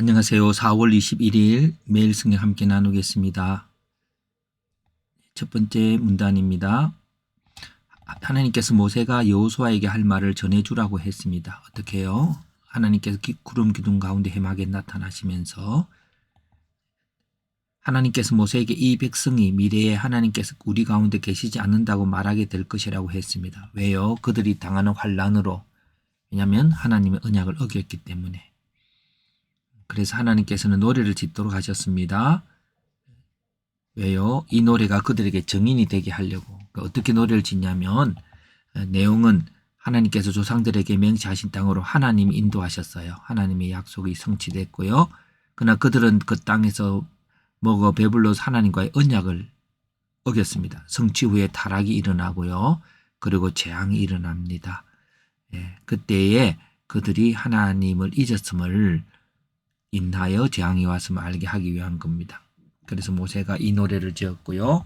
안녕하세요. 4월 21일 매일 성경 함께 나누겠습니다. 첫 번째 문단입니다. 하나님께서 모세가 여호수아에게 할 말을 전해주라고 했습니다. 어떻게 해요? 하나님께서 구름 기둥 가운데 해막에 나타나시면서 하나님께서 모세에게 이 백성이 미래에 하나님께서 우리 가운데 계시지 않는다고 말하게 될 것이라고 했습니다. 왜요? 그들이 당하는 환난으로. 왜냐하면 하나님의 언약을 어겼기 때문에. 그래서 하나님께서는 노래를 짓도록 하셨습니다. 왜요? 이 노래가 그들에게 정인이 되게 하려고. 어떻게 노래를 짓냐면 내용은 하나님께서 조상들에게 맹세하신 땅으로 하나님이 인도하셨어요. 하나님의 약속이 성취됐고요. 그러나 그들은 그 땅에서 먹어 배불러서 하나님과의 언약을 어겼습니다. 성취 후에 타락이 일어나고요. 그리고 재앙이 일어납니다. 그때에 그들이 하나님을 잊었음을 인하여 재앙이 왔음을 알게 하기 위한 겁니다. 그래서 모세가 이 노래를 지었고요.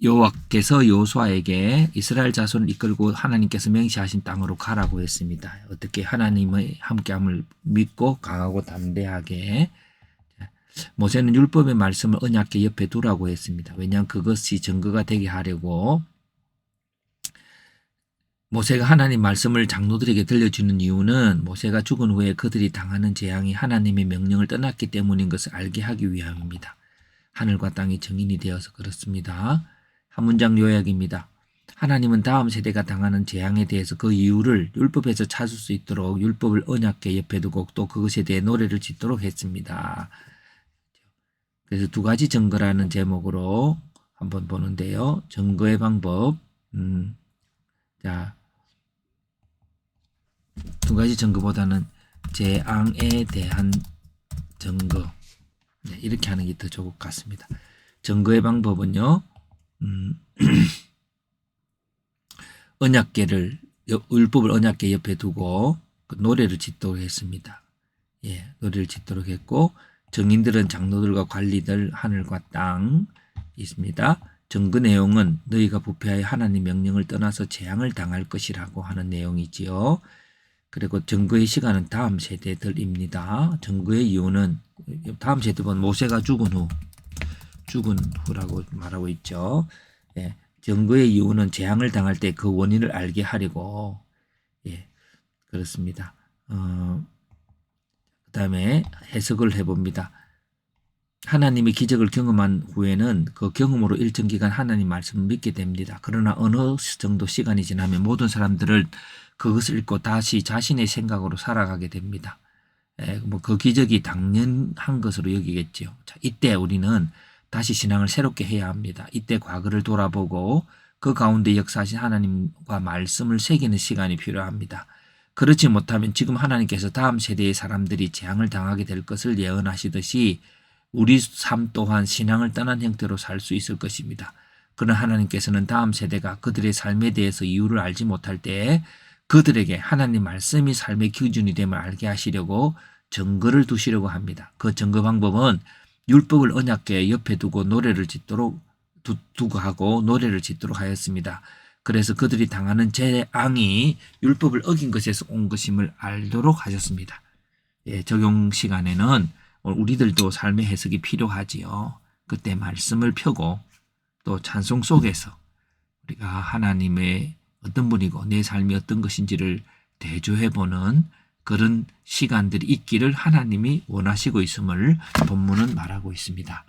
여호와께서 여호수아에게 이스라엘 자손을 이끌고 하나님께서 맹세하신 땅으로 가라고 했습니다. 어떻게 하나님의 함께함을 믿고 강하고 담대하게. 모세는 율법의 말씀을 언약궤 옆에 두라고 했습니다. 왜냐하면 그것이 증거가 되게 하려고. 모세가 하나님 말씀을 장로들에게 들려주는 이유는 모세가 죽은 후에 그들이 당하는 재앙이 하나님의 명령을 떠났기 때문인 것을 알게 하기 위함입니다. 하늘과 땅이 증인이 되어서 그렇습니다. 한 문장 요약입니다. 하나님은 다음 세대가 당하는 재앙에 대해서 그 이유를 율법에서 찾을 수 있도록 율법을 언약궤 옆에 두고 또 그것에 대해 노래를 짓도록 했습니다. 그래서 두 가지 증거라는 제목으로 한번 보는데요. 증거의 방법. 두 가지 증거보다는 재앙에 대한 증거. 이렇게 하는 게 더 좋을 것 같습니다. 증거의 방법은요. 율법을 언약궤 옆에 두고 노래를 짓도록 했습니다. 노래를 짓도록 했고 증인들은 장로들과 관리들 하늘과 땅 있습니다. 증거 내용은 너희가 부패하여 하나님 명령을 떠나서 재앙을 당할 것이라고 하는 내용이지요. 그리고 증거의 시간은 다음 세대들입니다. 증거의 이유는 다음 세대는 모세가 죽은 후라고 말하고 있죠. 증거의 이유는 재앙을 당할 때 그 원인을 알게 하려고. 그렇습니다. 그 다음에 해석을 해봅니다. 하나님의 기적을 경험한 후에는 그 경험으로 일정 기간 하나님 말씀을 믿게 됩니다. 그러나 어느 정도 시간이 지나면 모든 사람들을 그것을 읽고 다시 자신의 생각으로 살아가게 됩니다. 그 기적이 당연한 것으로 여기겠죠. 자, 이때 우리는 다시 신앙을 새롭게 해야 합니다. 이때 과거를 돌아보고 그 가운데 역사하신 하나님과 말씀을 새기는 시간이 필요합니다. 그렇지 못하면 지금 하나님께서 다음 세대의 사람들이 재앙을 당하게 될 것을 예언하시듯이 우리 삶 또한 신앙을 떠난 형태로 살 수 있을 것입니다. 그러나 하나님께서는 다음 세대가 그들의 삶에 대해서 이유를 알지 못할 때 그들에게 하나님 말씀이 삶의 기준이 됨을 알게 하시려고 증거를 두시려고 합니다. 그 증거 방법은 율법을 언약궤 옆에 두고 노래를 짓도록 두고 하고 노래를 짓도록 하였습니다. 그래서 그들이 당하는 재앙이 율법을 어긴 것에서 온 것임을 알도록 하셨습니다. 적용 시간에는 우리들도 삶의 해석이 필요하지요. 그때 말씀을 펴고 또 찬송 속에서 우리가 하나님의 어떤 분이고 내 삶이 어떤 것인지를 대조해보는 그런 시간들이 있기를 하나님이 원하시고 있음을 본문은 말하고 있습니다.